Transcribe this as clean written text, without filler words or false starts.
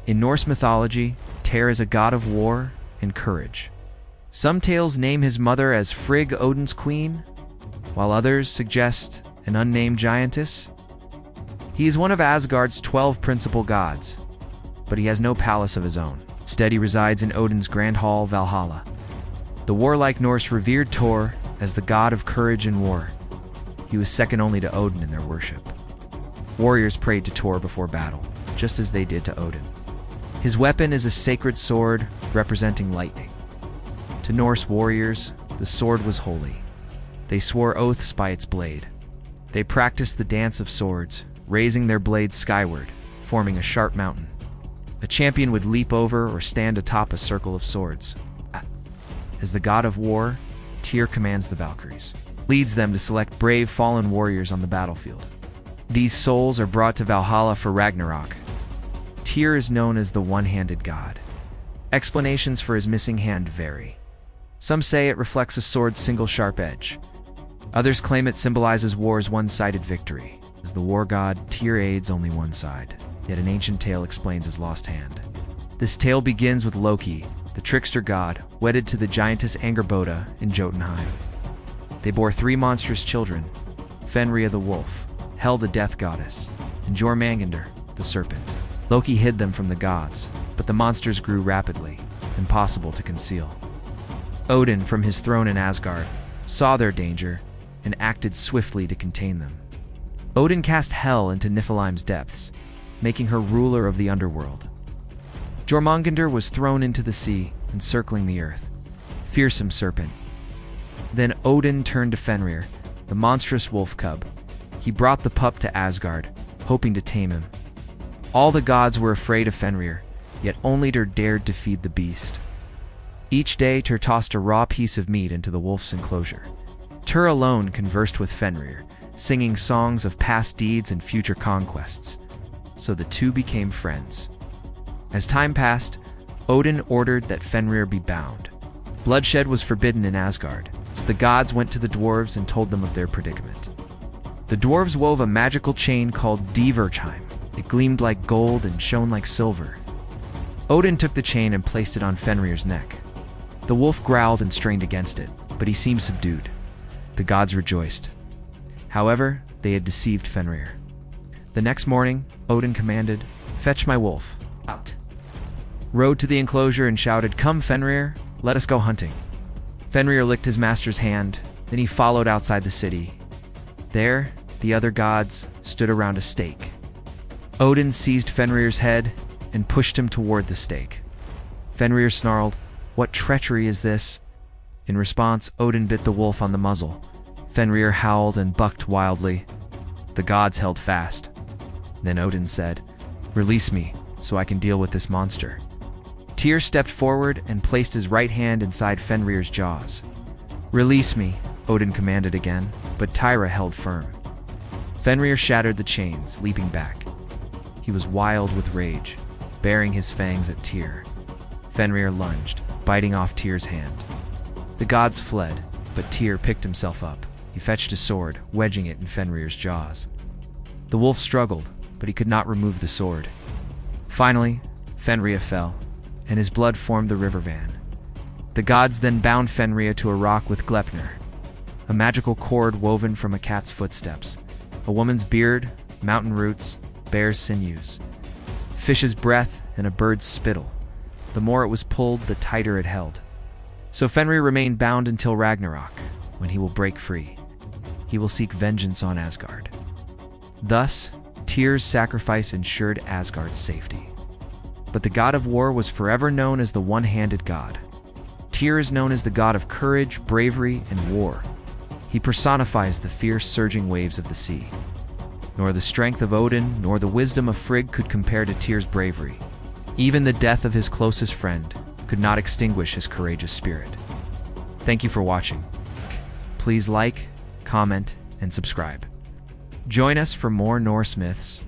In Norse mythology, Týr is a god of war and courage. Some tales name his mother as Frigg, Odin's queen, while others suggest an unnamed giantess. He is one of Asgard's 12 principal gods, but he has no palace of his own. Instead, he resides in Odin's grand hall, Valhalla. The warlike Norse revered Thor as the god of courage and war. He was second only to Odin in their worship. Warriors prayed to Thor before battle, just as they did to Odin. His weapon is a sacred sword representing lightning. To Norse warriors, the sword was holy. They swore oaths by its blade. They practiced the dance of swords, raising their blades skyward, forming a sharp mountain. A champion would leap over or stand atop a circle of swords. As the god of war, Týr commands the Valkyries, leads them to select brave fallen warriors on the battlefield. These souls are brought to Valhalla for Ragnarok. Týr is known as the one-handed god. Explanations for his missing hand vary. Some say it reflects a sword's single sharp edge. Others claim it symbolizes war's one-sided victory. As the war god, Týr aids only one side, yet an ancient tale explains his lost hand. This tale begins with Loki, the trickster god, wedded to the giantess Angerboda in Jotunheim. They bore 3 monstrous children: Fenrir the wolf, Hel the death goddess, and Jormungandr the serpent. Loki hid them from the gods, but the monsters grew rapidly, impossible to conceal. Odin, from his throne in Asgard, saw their danger and acted swiftly to contain them. Odin cast Hel into Niflheim's depths, making her ruler of the underworld. Jormungandr was thrown into the sea, encircling the earth. Fearsome serpent. Then Odin turned to Fenrir, the monstrous wolf cub. He brought the pup to Asgard, hoping to tame him. All the gods were afraid of Fenrir, yet only Tyr dared to feed the beast. Each day, Tyr tossed a raw piece of meat into the wolf's enclosure. Tyr alone conversed with Fenrir, singing songs of past deeds and future conquests. So the two became friends. As time passed, Odin ordered that Fenrir be bound. Bloodshed was forbidden in Asgard, so the gods went to the dwarves and told them of their predicament. The dwarves wove a magical chain called Diversheim. It gleamed like gold and shone like silver. Odin took the chain and placed it on Fenrir's neck. The wolf growled and strained against it, but he seemed subdued. The gods rejoiced. However, they had deceived Fenrir. The next morning, Odin commanded, "Fetch my wolf." Out. Rode to the enclosure and shouted, "Come, Fenrir, let us go hunting." Fenrir licked his master's hand, then he followed outside the city. There, the other gods stood around a stake. Odin seized Fenrir's head and pushed him toward the stake. Fenrir snarled, "What treachery is this?" In response, Odin bit the wolf on the muzzle. Fenrir howled and bucked wildly. The gods held fast. Then Odin said, "Release me, so I can deal with this monster." Týr stepped forward and placed his right hand inside Fenrir's jaws. "Release me," Odin commanded again, but Týr held firm. Fenrir shattered the chains, leaping back. He was wild with rage, baring his fangs at Týr. Fenrir lunged, biting off Tyr's hand. The gods fled, but Týr picked himself up. He fetched a sword, wedging it in Fenrir's jaws. The wolf struggled, but he could not remove the sword. Finally, Fenrir fell, and his blood formed the river Van. The gods then bound Fenrir to a rock with Gleipnir, a magical cord woven from a cat's footsteps, a woman's beard, mountain roots, bear's sinews, fish's breath, and a bird's spittle. The more it was pulled, the tighter it held. So Fenrir remained bound until Ragnarok, when he will break free. He will seek vengeance on Asgard. Thus, Tyr's sacrifice ensured Asgard's safety. But the god of war was forever known as the one-handed god. Týr is known as the god of courage, bravery, and war. He personifies the fierce surging waves of the sea. Nor the strength of Odin, nor the wisdom of Frigg could compare to Tyr's bravery. Even the death of his closest friend could not extinguish his courageous spirit. Thank you for watching. Please like, comment, and subscribe. Join us for more Norse myths,